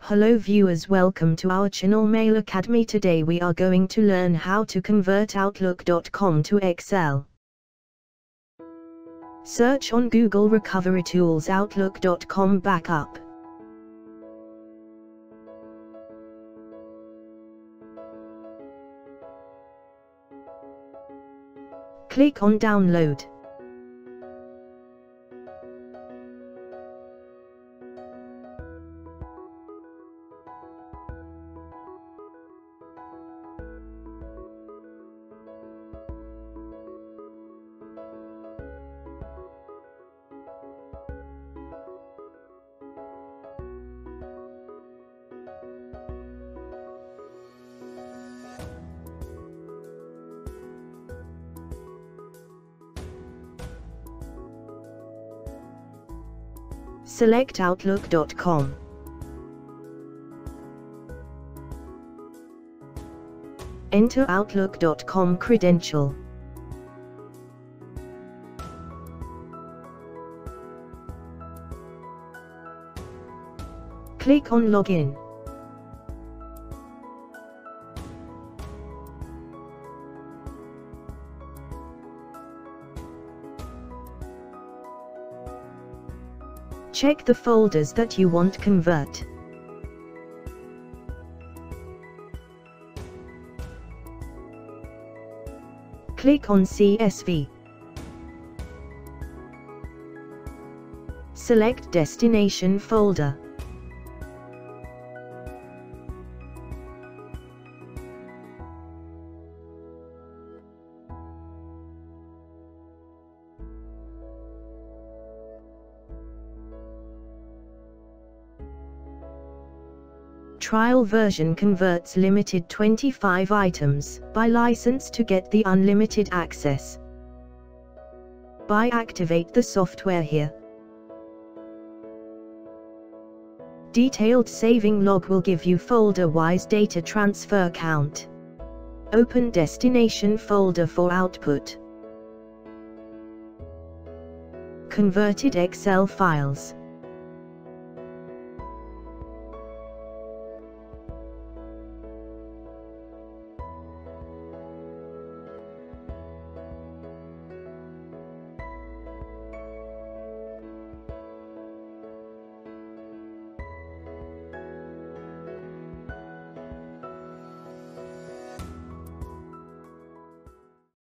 Hello viewers, welcome to our channel Mail Academy. Today we are going to learn how to convert Outlook.com to Excel. Search on Google Recovery Tools Outlook.com Backup. Click on Download. Select Outlook.com. Enter Outlook.com credential. Click on Login. Check the folders that you want to convert. Click on CSV. Select Destination folder. Trial version converts limited 25 items. Buy license to get the unlimited access. Buy activate the software here. Detailed saving log will give you folder-wise data transfer count. Open destination folder for output. Converted Excel files.